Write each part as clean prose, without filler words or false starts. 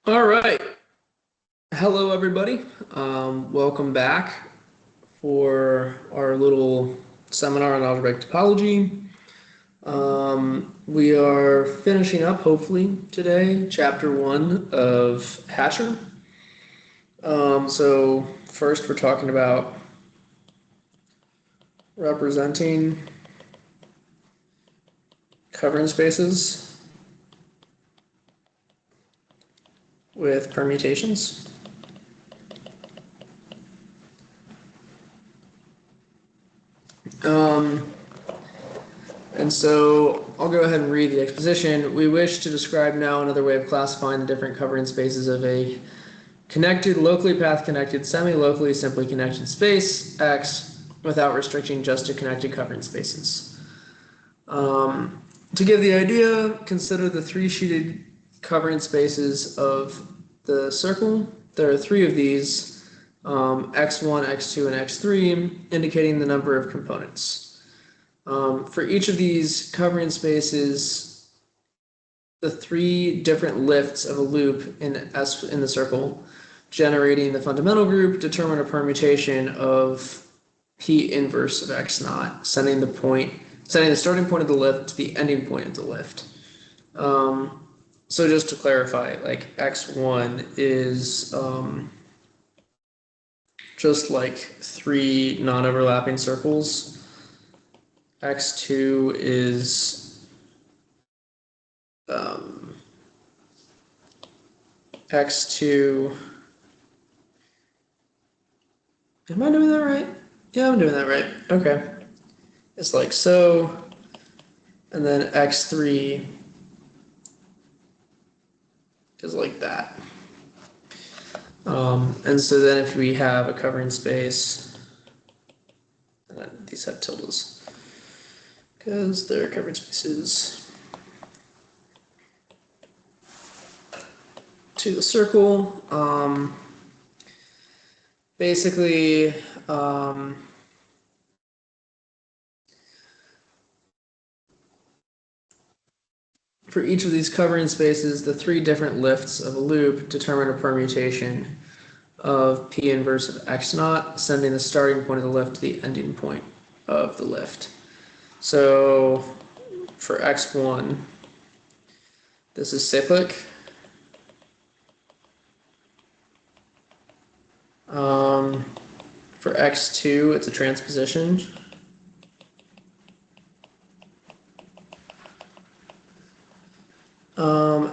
All right. Hello, everybody. Welcome back for our little seminar on algebraic topology. We are finishing up, hopefully, today, chapter 1 of Hasher. So first, we're talking about representing covering spaces with permutations. And so I'll go ahead and read the exposition. We wish to describe now another way of classifying the different covering spaces of a connected, locally path-connected, semi-locally simply connected space, X, without restricting just to connected covering spaces. To give the idea, consider the three sheeted covering spaces of the circle. There are three of these, X1, X2, and X3, indicating the number of components. For each of these covering spaces, the three different lifts of a loop in S in the circle, generating the fundamental group, determine a permutation of P inverse of X naught, setting the starting point of the lift to the ending point of the lift. So just to clarify, like X1 is just like three non-overlapping circles. X2 is X2. Am I doing that right? Yeah, I'm doing that right. Okay. It's like so. And then X3 is like that. And so then if we have a covering space, and then these have tildes, because they're covering spaces to the circle. Basically, for each of these covering spaces, the three different lifts of a loop determine a permutation of P inverse of X naught, sending the starting point of the lift to the ending point of the lift. So for X1, this is cyclic. For X2, it's a transposition.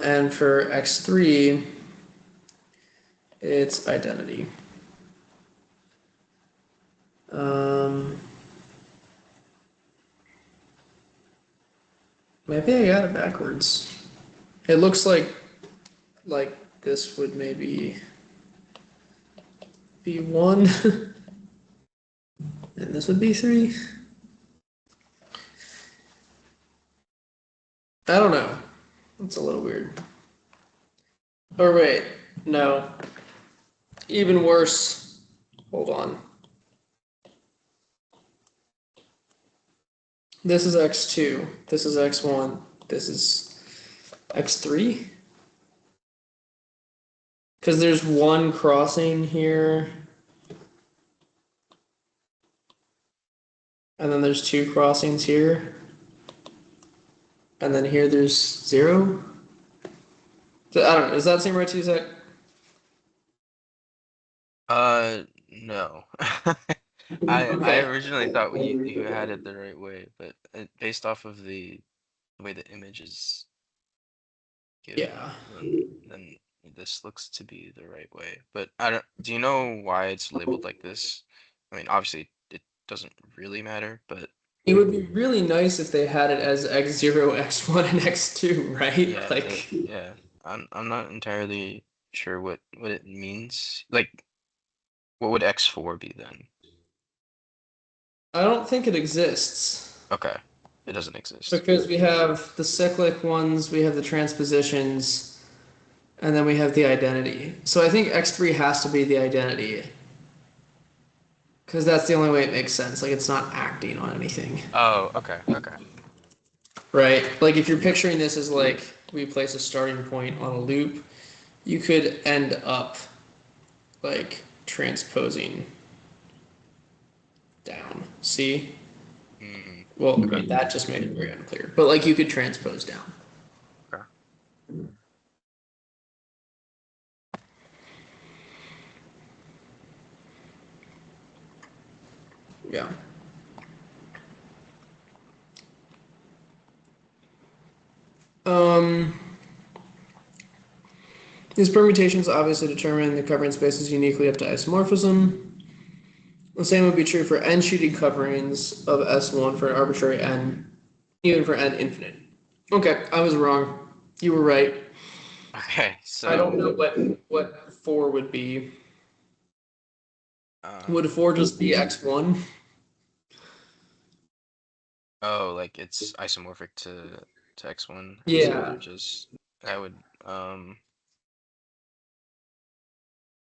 And for X3, it's identity. Maybe I got it backwards. It looks like this would maybe be 1, and this would be 3. I don't know. It's a little weird. Oh, wait. No. Even worse. Hold on. This is X2. This is X1. This is X3. Because there's one crossing here. And then there's two crossings here. And then here there's 0. So, I don't know. Does that seem right to you, Zach? No. I originally thought you had it the right way, but based off of the way the image is given, Yeah. then this looks to be the right way. But do you know why it's labeled like this? I mean, obviously it doesn't really matter, but It would be really nice if they had it as X0, X1, and X2, right? yeah, Like, yeah. I'm not entirely sure what it means. Like, what would X4 be then? I don't think it exists Okay, it doesn't exist. because we have the cyclic ones, we have the transpositions, and then we have the identity. So I think X3 has to be the identity because that's the only way it makes sense. Like, it's not acting on anything, Oh, okay, okay. right? Like, if you're picturing this as like we place a starting point on a loop, you could end up like transposing down. See? Mm, Well, I okay. mean, that just made it very unclear. But like you could transpose down. Okay. Yeah. Um, these permutations obviously determine the covering spaces uniquely up to isomorphism. The same would be true for n-sheeted coverings of S1 for an arbitrary n, even for n infinite. Okay, I was wrong. You were right. Okay. I don't So, know what 4 would be. Would um, 4 just be x1? oh, like it's isomorphic to x1, and so Yeah. they're just I would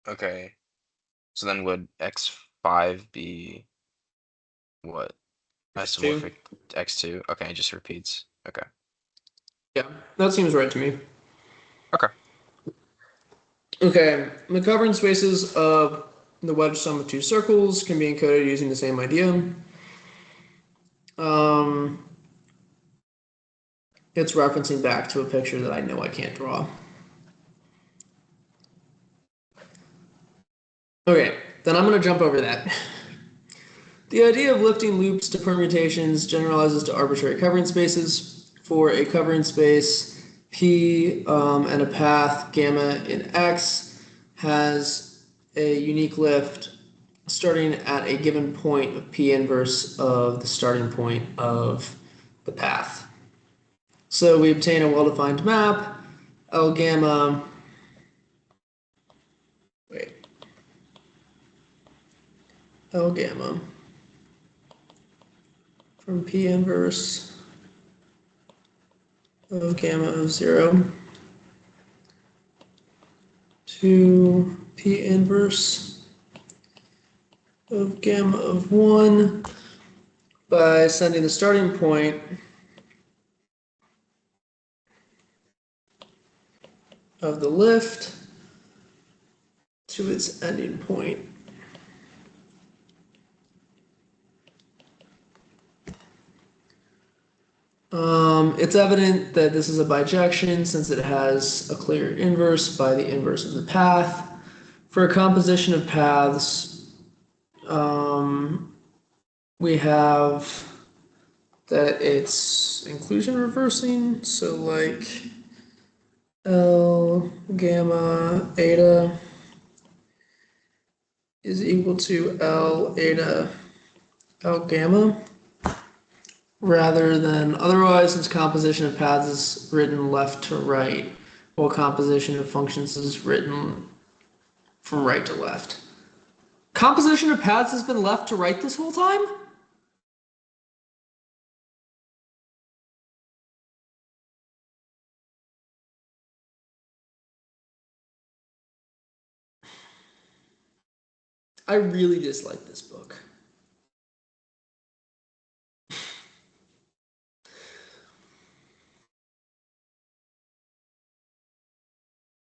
okay. So then would x5 be what? X2? Isomorphic to x2? Okay, it just repeats. Okay. Yeah, that seems right to me. Okay. Okay, the covering spaces of the wedge sum of two circles can be encoded using the same idea. Um, it's referencing back to a picture that I know I can't draw. Okay, then I'm going to jump over that. The idea of lifting loops to permutations generalizes to arbitrary covering spaces. For a covering space, P and a path gamma in X has a unique lift starting at a given point of P inverse of the starting point of the path. So we obtain a well-defined map, L gamma, wait, L gamma from P inverse of gamma of 0 to P inverse of gamma of 1 by sending the starting point of the lift to its ending point. It's evident that this is a bijection since it has a clear inverse by the inverse of the path. For a composition of paths, we have that it's inclusion reversing, so like L gamma eta is equal to L eta L gamma, rather than otherwise, since composition of paths is written left to right, while composition of functions is written from right to left. Composition of paths has been left to right this whole time? I really dislike this book.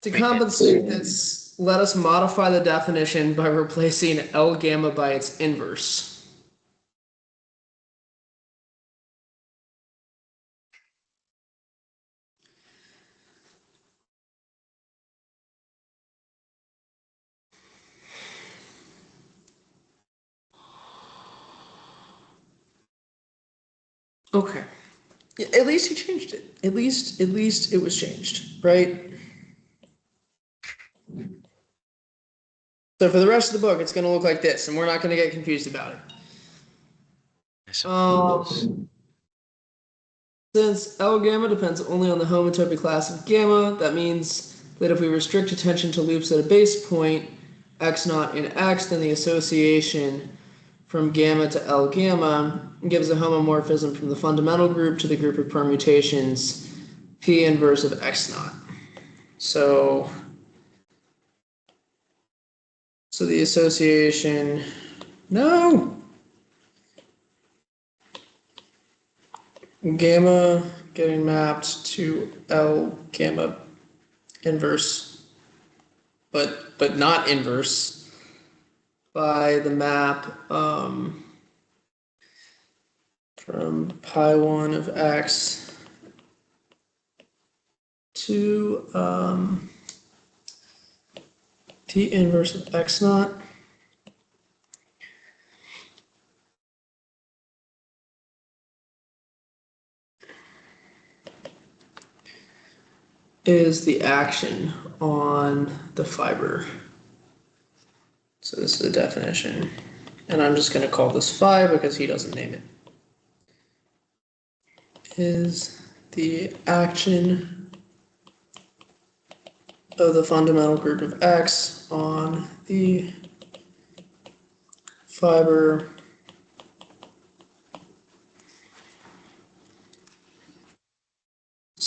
To Wait, compensate it's this, let us modify the definition by replacing L gamma by its inverse. Okay. Yeah, at least he changed it. At least it was changed, right? So for the rest of the book, it's going to look like this, and we're not going to get confused about it. I suppose. Since L gamma depends only on the homotopy class of gamma, that means that if we restrict attention to loops at a base point, x naught in x, then the association from gamma to L gamma gives a homomorphism from the fundamental group to the group of permutations P inverse of x naught. So the association, no, gamma getting mapped to L gamma inverse but not inverse by the map from pi1 of x to t inverse of x naught is the action on the fiber. So this is the definition. And I'm just going to call this phi because he doesn't name it. Is the action of the fundamental group of x on the fiber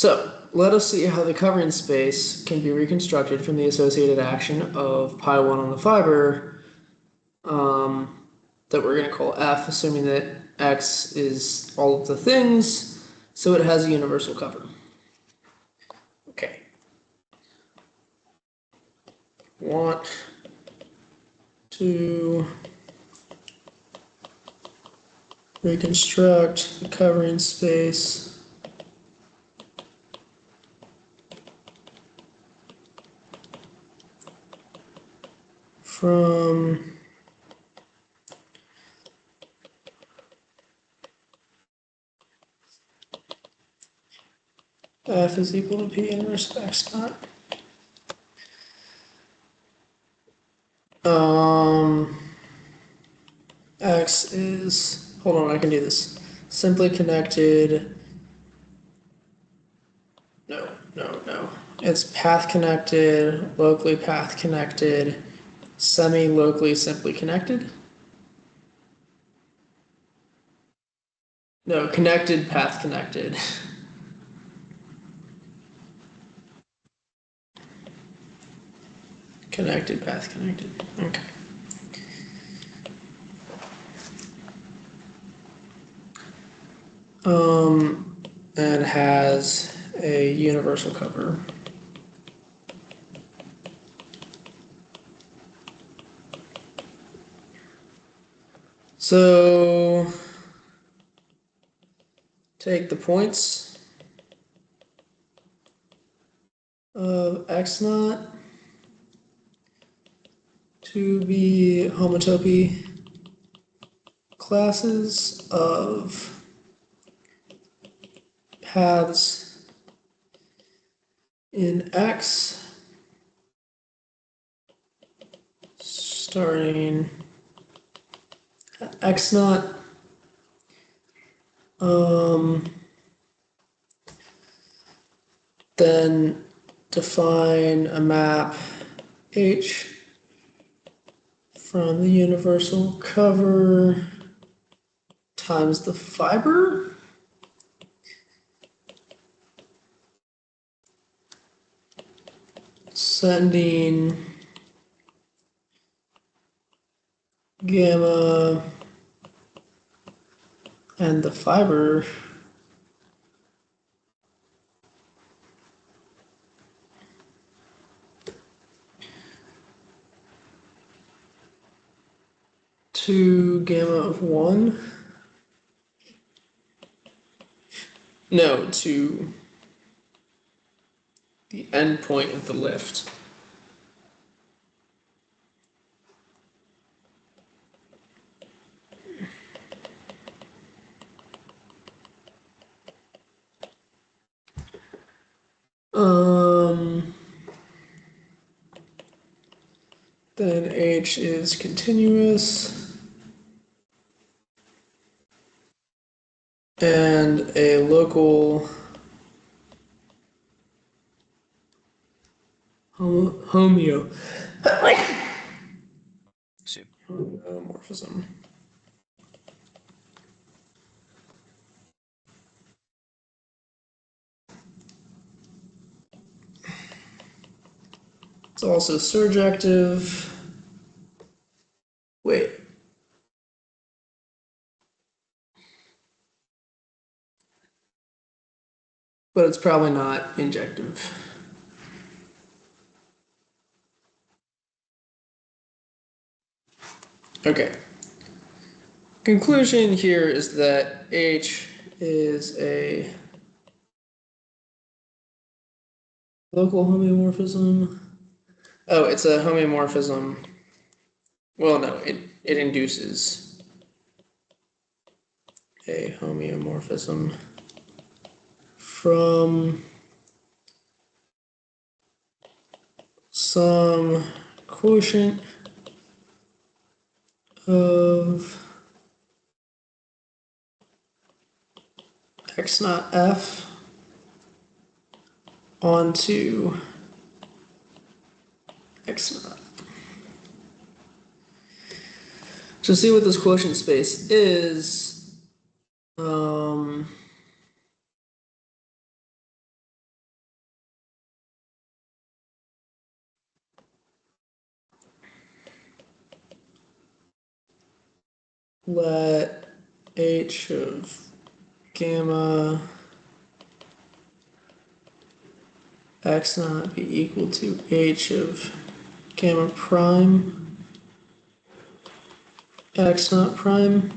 So let us see how the covering space can be reconstructed from the associated action of pi1 on the fiber that we're going to call f, assuming that x is all of the things, so it has a universal cover. Okay. Want to reconstruct the covering space from f is equal to p inverse of x naught. X is, hold on, I can do this. Simply connected. No. It's path connected, locally path connected, semi-locally simply connected. No, connected, path connected. Connected, path connected. Okay. And has a universal cover. So take the points of x naught to be homotopy classes of paths in X starting at X naught. Then define a map H from the universal cover times the fiber. Sending gamma and the fiber to gamma of 1. No, to the endpoint of the lift. Then H is continuous and a local homeomorphism. It's also surjective. Wait. But it's probably not injective. Okay. Conclusion here is that H is a local homeomorphism. Oh, it's a homeomorphism. Well, no, it induces a homeomorphism from some quotient of x naught f onto x naught. To see what this quotient space is, let h of gamma x naught be equal to h of gamma prime x naught prime.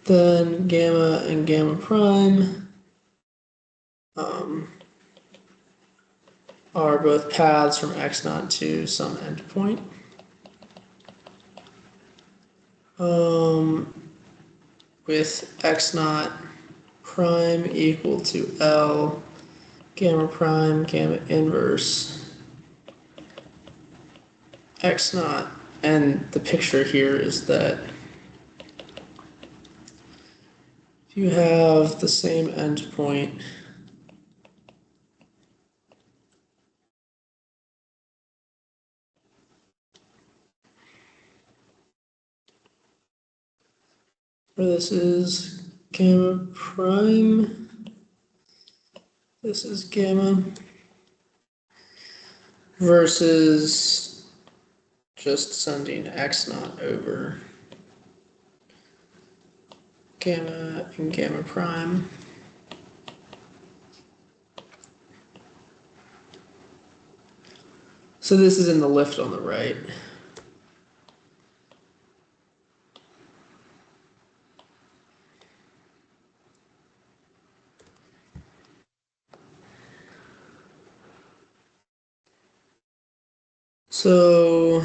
Then gamma and gamma prime are both paths from x naught to some endpoint. With x naught prime equal to L, gamma prime, gamma inverse, x naught. And the picture here is that if you have the same endpoint, where this is gamma prime, this is gamma, versus just sending x naught over gamma and gamma prime. So this is in the lift on the right. So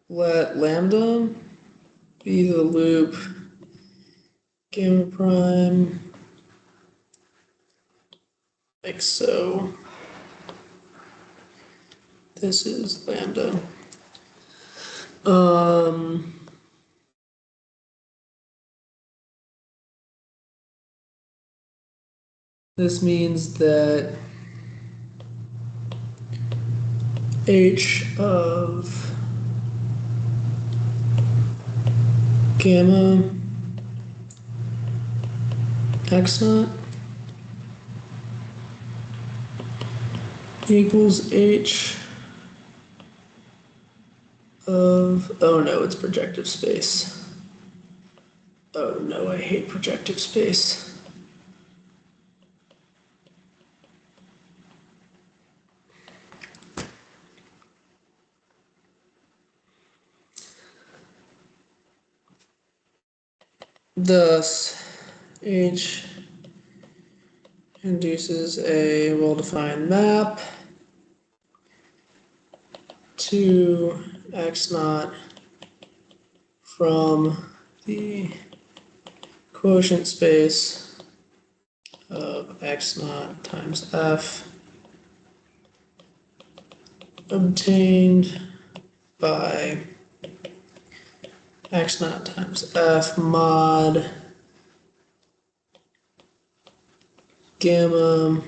let lambda be the loop gamma prime, like so. This is lambda. This means that h of gamma x naught equals h of, oh no, it's projective space. Oh no, I hate projective space. Thus, H induces a well-defined map to x naught from the quotient space of x naught times f obtained by x naught times f mod gamma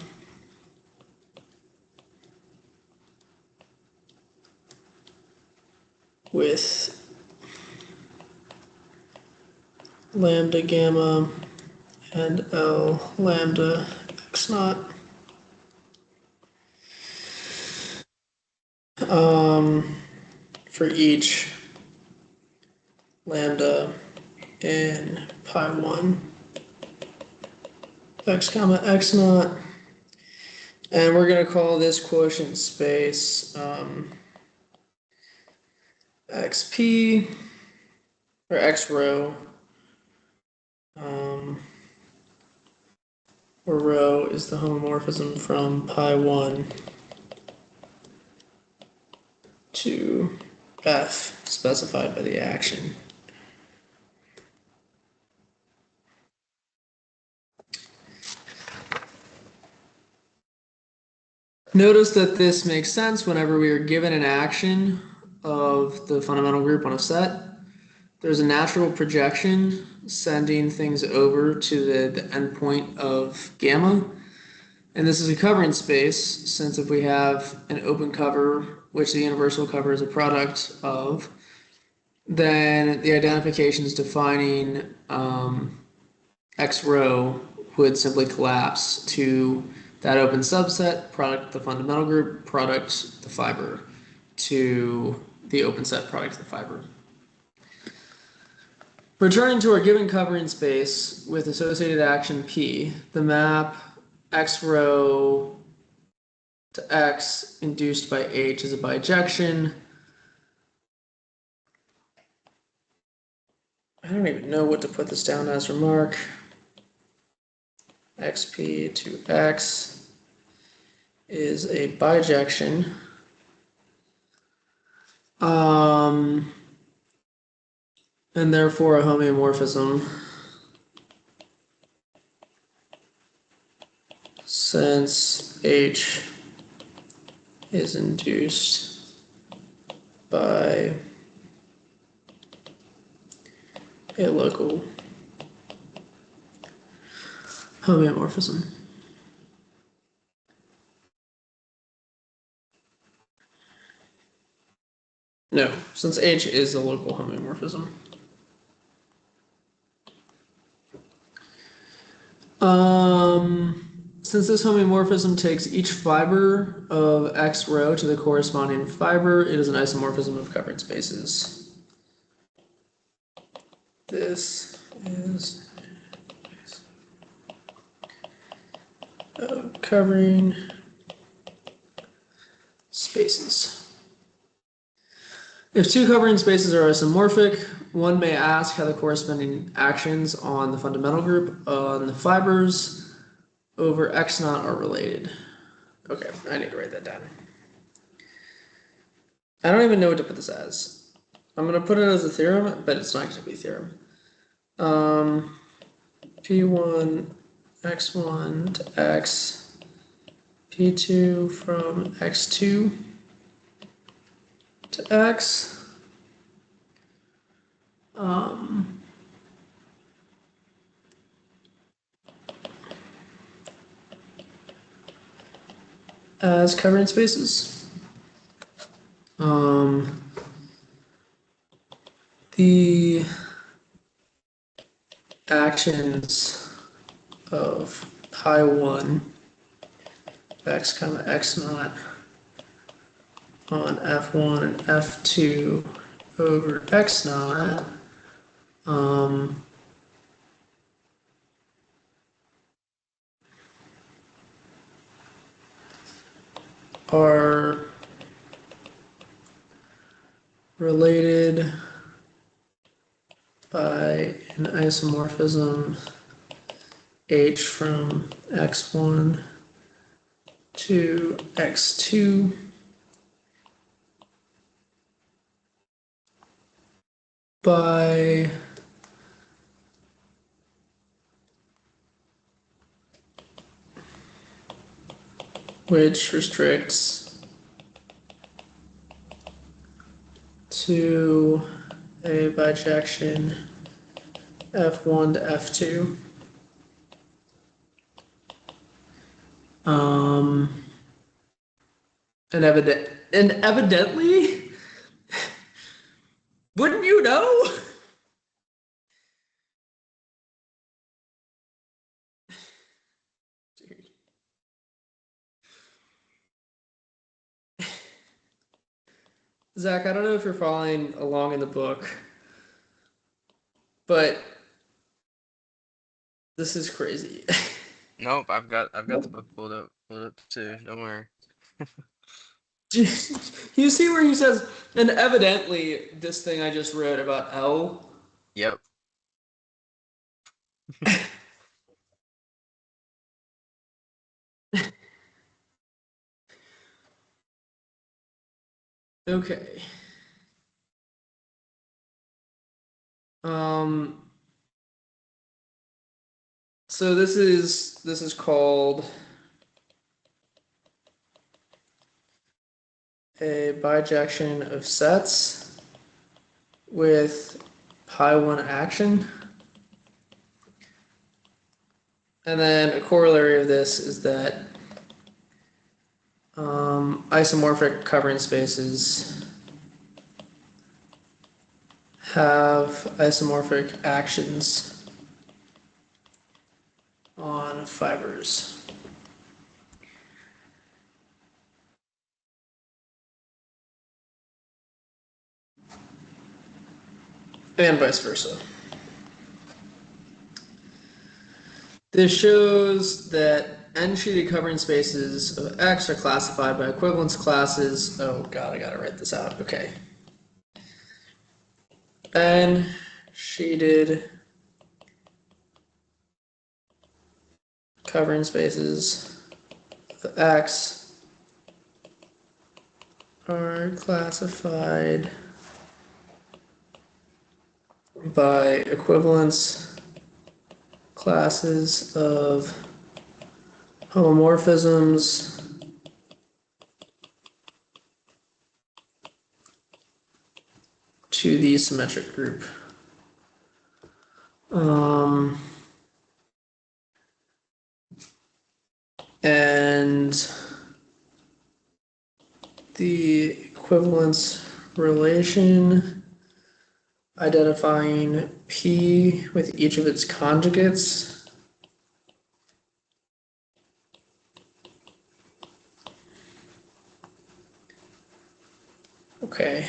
with lambda gamma and L lambda x naught. For each lambda in pi 1 x comma x naught And we're going to call this quotient space XP, or X row, where rho is the homomorphism from pi 1 to F specified by the action. Notice that this makes sense whenever we are given an action of the fundamental group on a set. There's a natural projection sending things over to the endpoint of gamma. And this is a covering space, since if we have an open cover, which the universal cover is a product of, then the identifications defining X row would simply collapse to that open subset, product the fundamental group, product the fiber, to the open set product the fiber. Returning to our given covering space with associated action P, the map X row to X induced by H is a bijection. I don't even know what to put this down as remark. XP to X is a bijection. And therefore a homeomorphism, since H is induced by a local homeomorphism. No, since H is a local homeomorphism. Since this homeomorphism takes each fiber of X row to the corresponding fiber, it is an isomorphism of covered spaces. This is covering spaces. If two covering spaces are isomorphic, one may ask how the corresponding actions on the fundamental group on the fibers over X naught are related. Okay, I need to write that down. I don't even know what to put this as. I'm going to put it as a theorem, but it's not going to be a theorem. P1, X1 to X, P2 from X2 to X. As covering spaces. The actions of pi 1 X comma X naught on F1 and F2 over X naught are related by an isomorphism H from X1 to X2 by which restricts to a bijection F1 to F2. And evidently, wouldn't you know? Zach, I don't know if you're following along in the book, but this is crazy. Nope, I've got the book pulled up. pull it up too. Don't worry. You see where he says, and evidently this thing I just wrote about L. Yep. Okay. Um. So this is called a bijection of sets with pi 1 action. And then a corollary of this is that isomorphic covering spaces have isomorphic actions on fibers. And vice versa. This shows that n-sheeted covering spaces of X are classified by equivalence classes. Oh god, I gotta write this out. Okay. N-sheeted covering spaces of X are classified by equivalence classes of homomorphisms to the symmetric group. And the equivalence relation identifying P with each of its conjugates. Okay.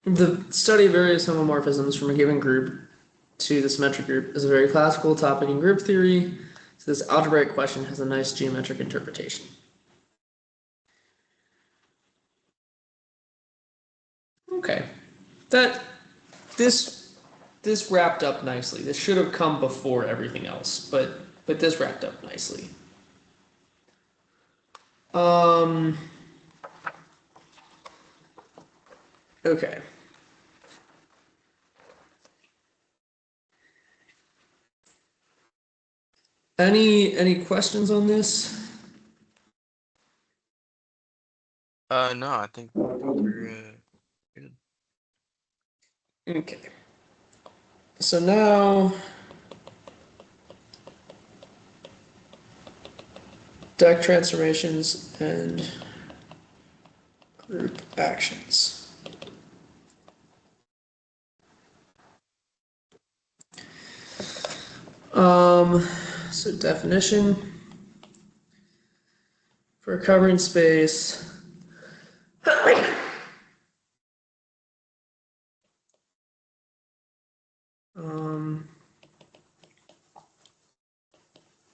The study of various homomorphisms from a given group to the symmetric group is a very classical topic in group theory. So this algebraic question has a nice geometric interpretation. Okay. This wrapped up nicely. This should have come before everything else, but this wrapped up nicely. Okay. Any questions on this? No, I think we're good. Okay. So now deck transformations and group actions. So definition for a covering space.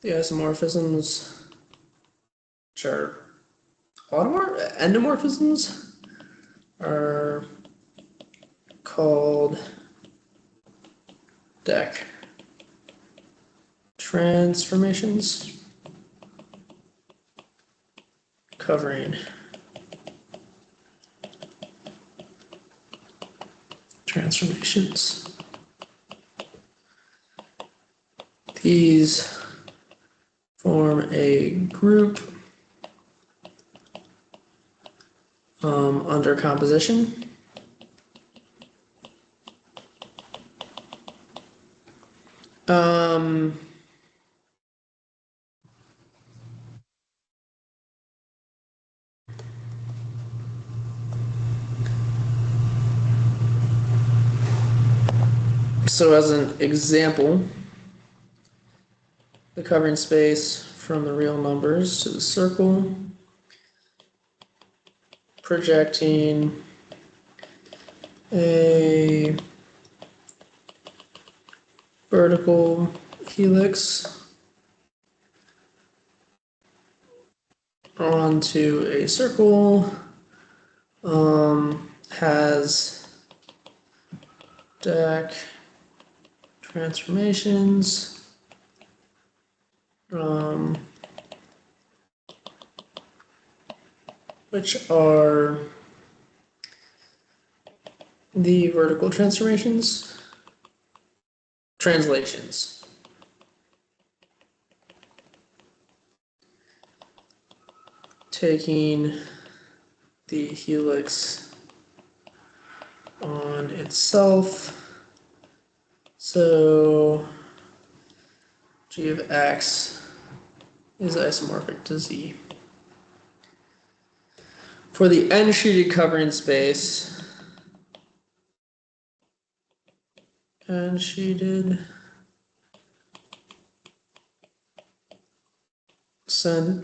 The isomorphisms, which are endomorphisms, are called deck transformations covering transformations. These form a group under composition. So as an example, the covering space from the real numbers to the circle, projecting a vertical helix onto a circle, has deck transformations, which are the vertical translations. Taking the helix on itself. So G of X is isomorphic to Z. For the n-sheeted covering space, n-sheeted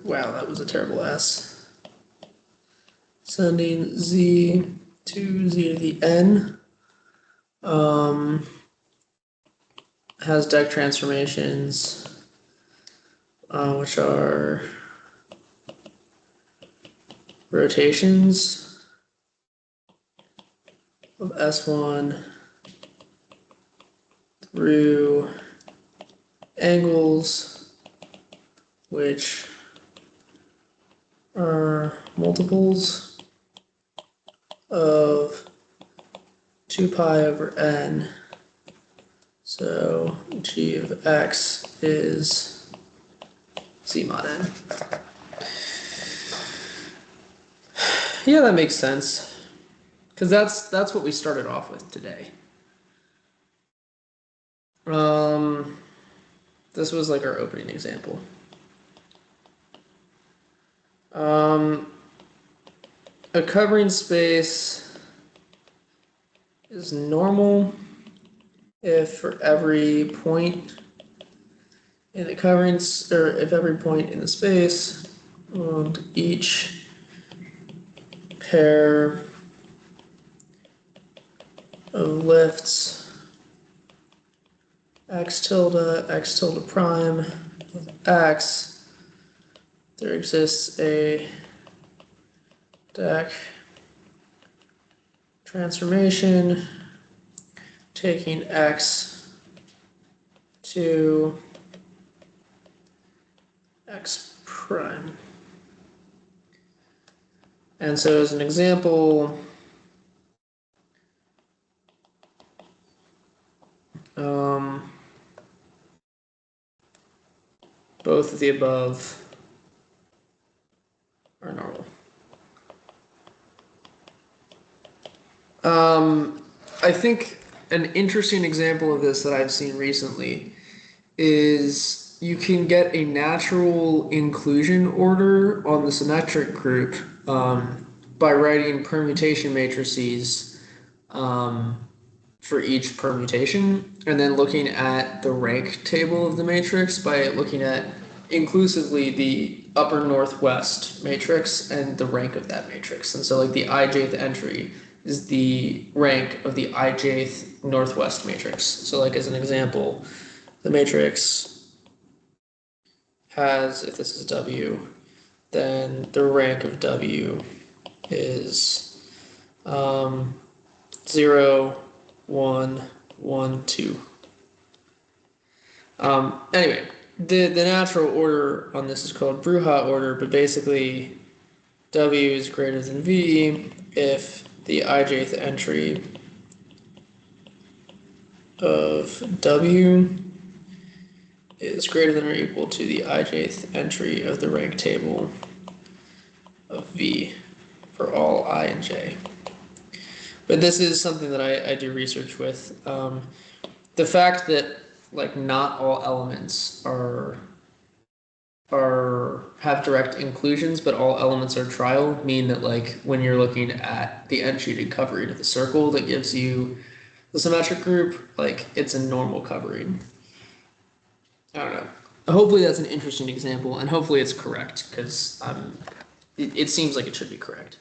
wow, that was a terrible S. Sending Z to Z to the N. Has deck transformations, which are rotations of S1 through angles, which are multiples of 2 pi over n. So G of X is Z mod n. Yeah, that makes sense. Because that's what we started off with today. This was like our opening example. A covering space is normal if for every point in the covering, or if every point in the space, and each pair of lifts x tilde prime with x, there exists a deck transformation taking x to x prime. And so as an example, both of the above are normal. I think an interesting example of this that I've seen recently is you can get a natural inclusion order on the symmetric group by writing permutation matrices for each permutation, and then looking at the rank table of the matrix by looking at inclusively the upper northwest matrix and the rank of that matrix. And so like the ijth entry is the rank of the ijth northwest matrix. So like as an example, the matrix has, if this is W, then the rank of W is 0, 1, 1, 2. Anyway, the natural order on this is called Bruhat order, but basically W is greater than V if the ijth entry of W is greater than or equal to the ijth entry of the rank table of V for all I and J. But this is something that I do research with. The fact that like not all elements have direct inclusions, but all elements are trial, mean that like when you're looking at the n-sheeted covering of the circle that gives you the symmetric group, like it's a normal covering. I don't know. Hopefully that's an interesting example, and hopefully it's correct, because it seems like it should be correct.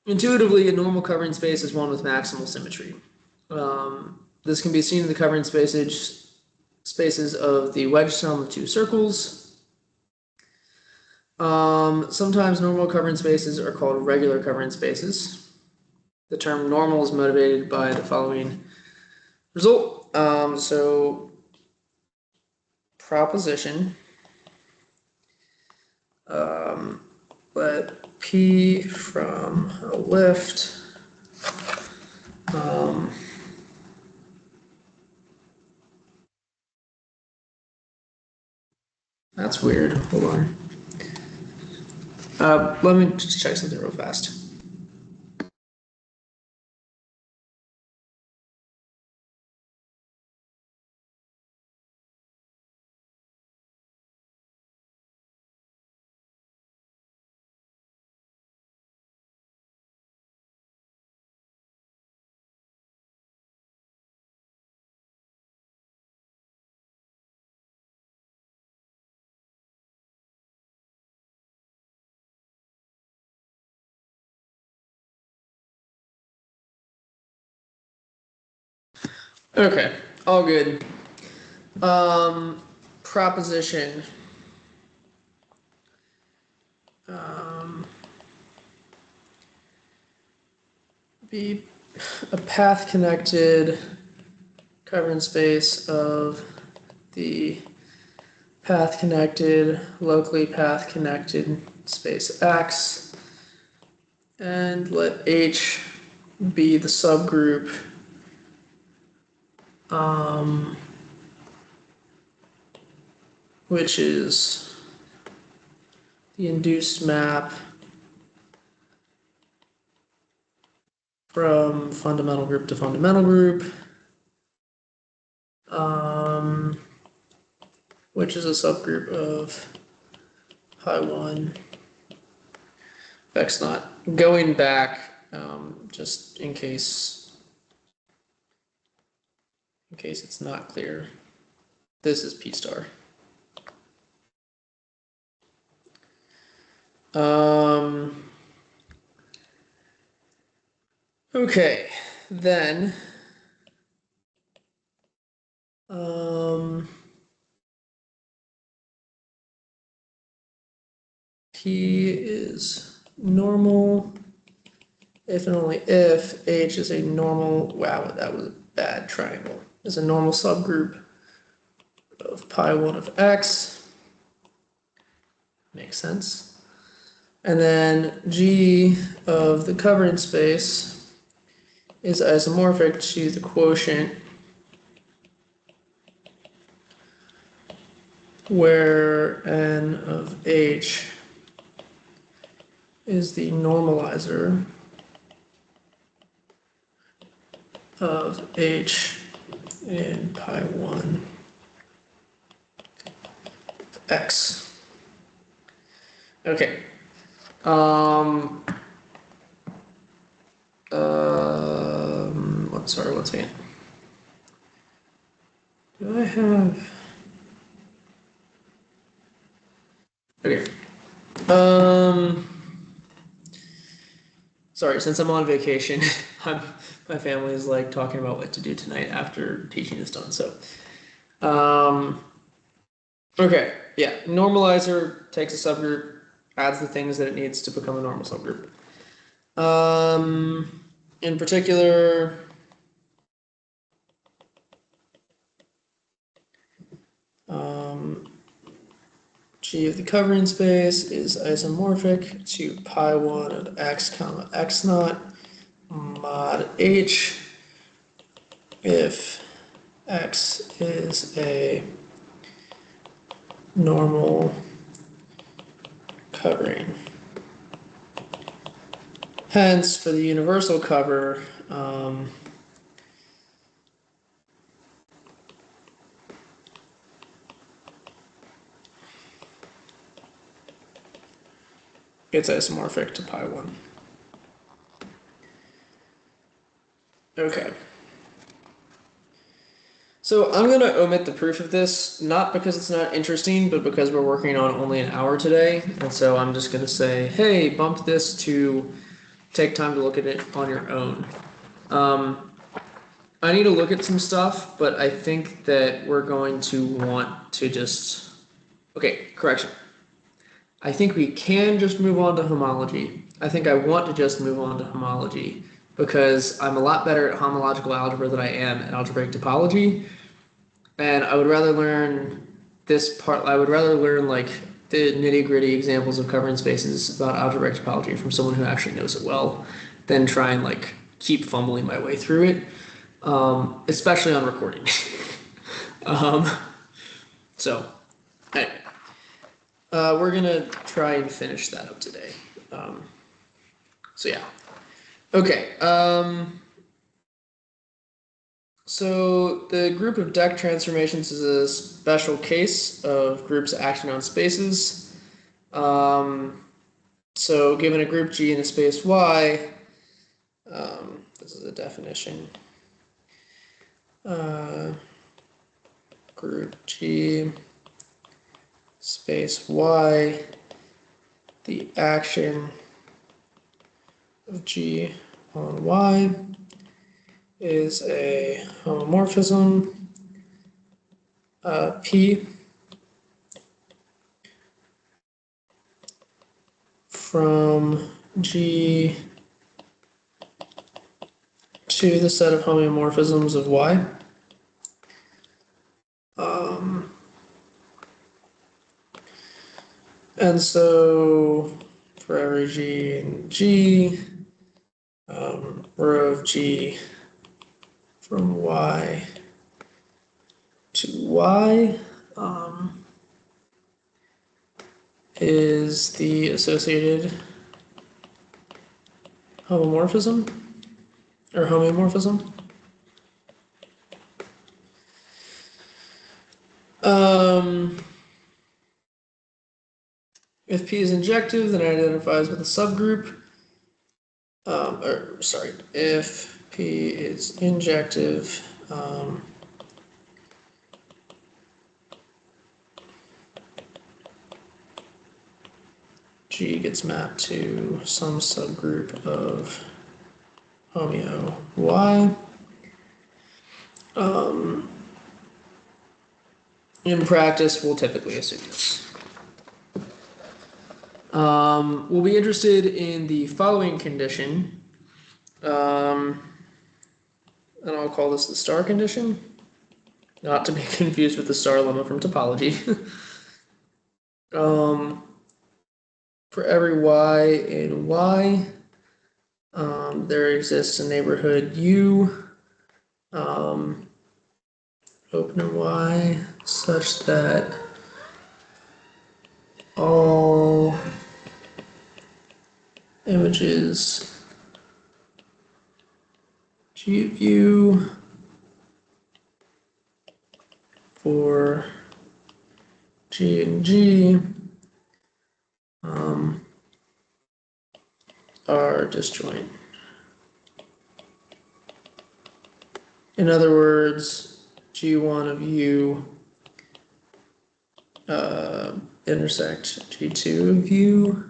Intuitively, a normal covering space is one with maximal symmetry. This can be seen in the covering spaces of the wedge sum of two circles. Sometimes normal covering spaces are called regular covering spaces. The term normal is motivated by the following result. So proposition, let P from a lift, that's weird, hold on. Let me just check something real fast. Okay, all good. Proposition. Be a path connected covering space of the path connected, locally path connected space X, and let H be the subgroup which is the induced map from fundamental group to fundamental group, which is a subgroup of pi 1 x naught. Going back, just in case it's not clear, this is P star. Okay, then P is normal if and only if H is a normal, wow, that was a bad triangle, is a normal subgroup of pi 1 of x. Makes sense. And then G of the covering space is isomorphic to the quotient where n of H is the normalizer of H in pi 1 x. Okay. Sorry, one second. Do I have? Okay. Sorry, since I'm on vacation, my family is like talking about what to do tonight after teaching is done. So, okay, yeah, normalizer takes a subgroup, adds the things that it needs to become a normal subgroup. In particular, G of the covering space is isomorphic to pi 1 of x comma x naught mod H if x is a normal covering. Hence, for the universal cover, it's isomorphic to pi 1. Okay. So I'm going to omit the proof of this, not because it's not interesting, but because we're working on only an hour today. And so I'm just going to say, hey, bump this to take time to look at it on your own. I need to look at some stuff, but I think that we're going to want to just... Okay, correction. I think we can just move on to homology. I think I want to just move on to homology because I'm a lot better at homological algebra than I am at algebraic topology. And I would rather learn this part, I would rather learn like the nitty gritty examples of covering spaces about algebraic topology from someone who actually knows it well than try and like keep fumbling my way through it, especially on recording. um, so, anyway, we're gonna try and finish that up today. So yeah. Okay. So the group of deck transformations is a special case of groups acting on spaces. So given a group G in a space Y, this is a definition. Group G space Y, the action of G on Y is a homomorphism P from G to the set of homeomorphisms of Y. And so for every G in G, row of G from Y to Y is the associated homomorphism or homeomorphism. If P is injective, then it identifies with a subgroup. If P is injective, G gets mapped to some subgroup of homeo Y. In practice, we'll typically assume this. We'll be interested in the following condition, and I'll call this the star condition, not to be confused with the star lemma from topology. For every Y in Y, there exists a neighborhood U, open in Y, such that all images G of U for G and G are disjoint. In other words, G1 of U intersect G2 of U.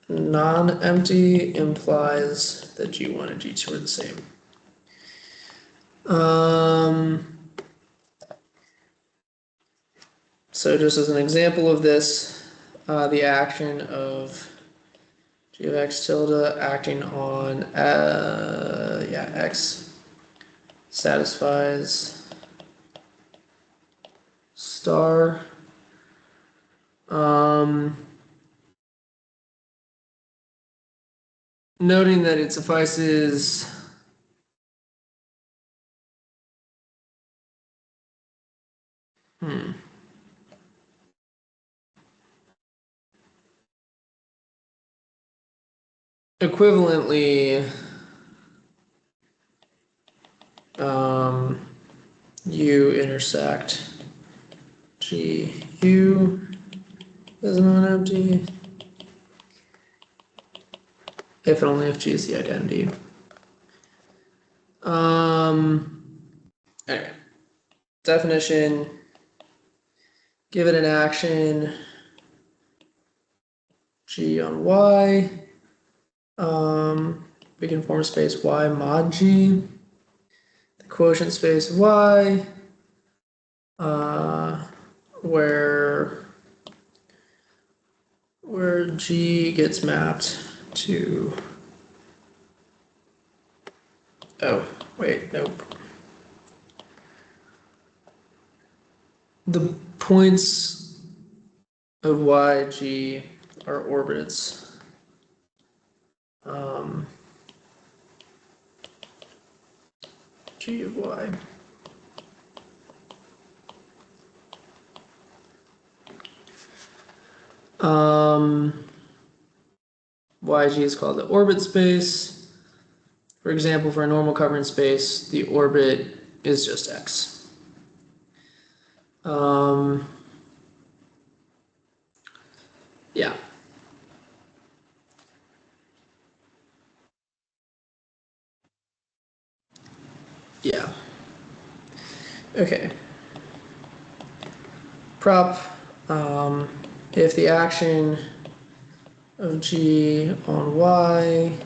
Non-empty implies that G1 and G2 are the same. So just as an example of this, the action of G of X tilde acting on X satisfies star. Noting that it suffices equivalently U intersect G U is non-empty if and only if G is the identity. Anyway, definition, given an action G on Y, we can form a space Y mod G, the quotient space Y, where where G gets mapped to, oh, wait, nope. The points of Y, G are orbits. G of Y. YG is called the orbit space. For example, for a normal covering space, the orbit is just X. Yeah. Yeah. Okay. Prop, if the action of G on Y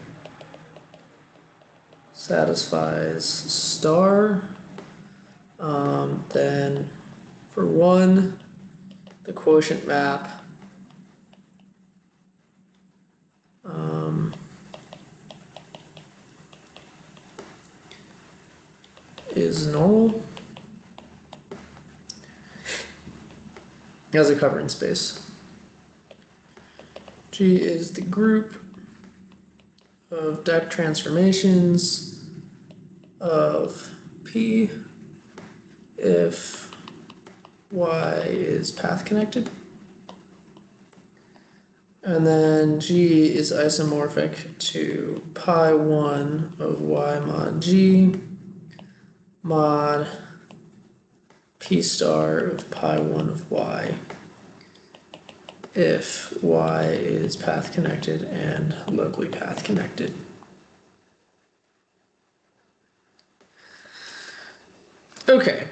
satisfies star, then for 1, the quotient map is normal as a covering space. G is the group of deck transformations of P if Y is path connected. And then G is isomorphic to pi 1 of Y mod G mod P star of pi 1 of Y if Y is path connected and locally path connected. Okay.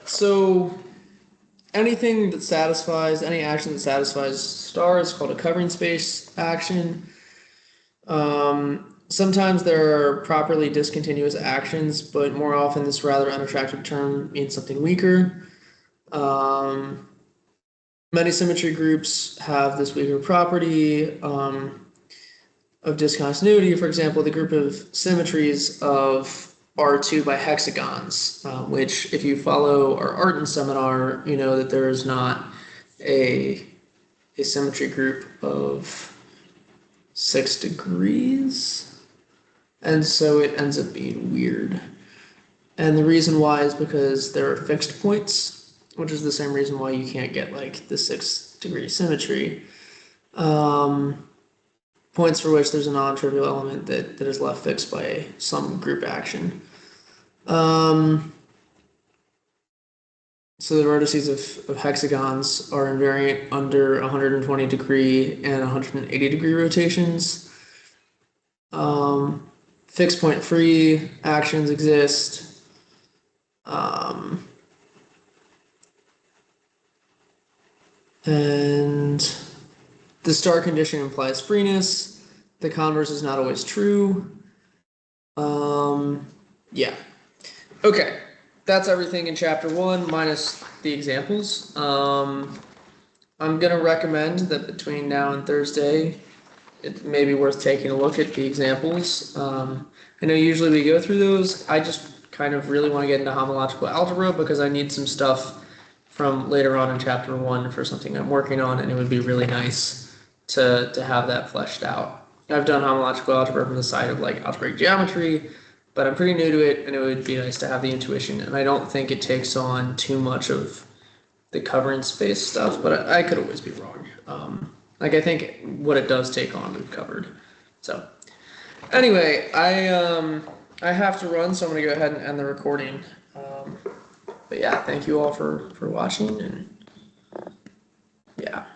So anything that satisfies, any action that satisfies star is called a covering space action. Sometimes there are properly discontinuous actions, but more often this rather unattractive term means something weaker. Many symmetry groups have this weaker property of discontinuity. For example, the group of symmetries of R2 by hexagons, which if you follow our Artin seminar, you know that there is not a symmetry group of 6 degrees. And so it ends up being weird. And the reason why is because there are fixed points, which is the same reason why you can't get like the 6-degree symmetry. Points for which there's a non-trivial element that is left fixed by some group action. So the vertices of hexagons are invariant under 120 degree and 180 degree rotations. Fixed point free actions exist. And the star condition implies freeness. The converse is not always true. Yeah. Okay. That's everything in chapter 1 minus the examples. I'm gonna recommend that between now and Thursday, it may be worth taking a look at the examples. I know usually we go through those. I just kind of really want to get into homological algebra because I need some stuff from later on in chapter 1 for something I'm working on, and it would be really nice to have that fleshed out. I've done homological algebra from the side of like algebraic geometry, but I'm pretty new to it, and it would be nice to have the intuition. And I don't think it takes on too much of the covering space stuff, but I could always be wrong. Like I think what it does take on we've covered. So anyway, I have to run, so I'm gonna go ahead and end the recording. But yeah, thank you all for watching, and yeah.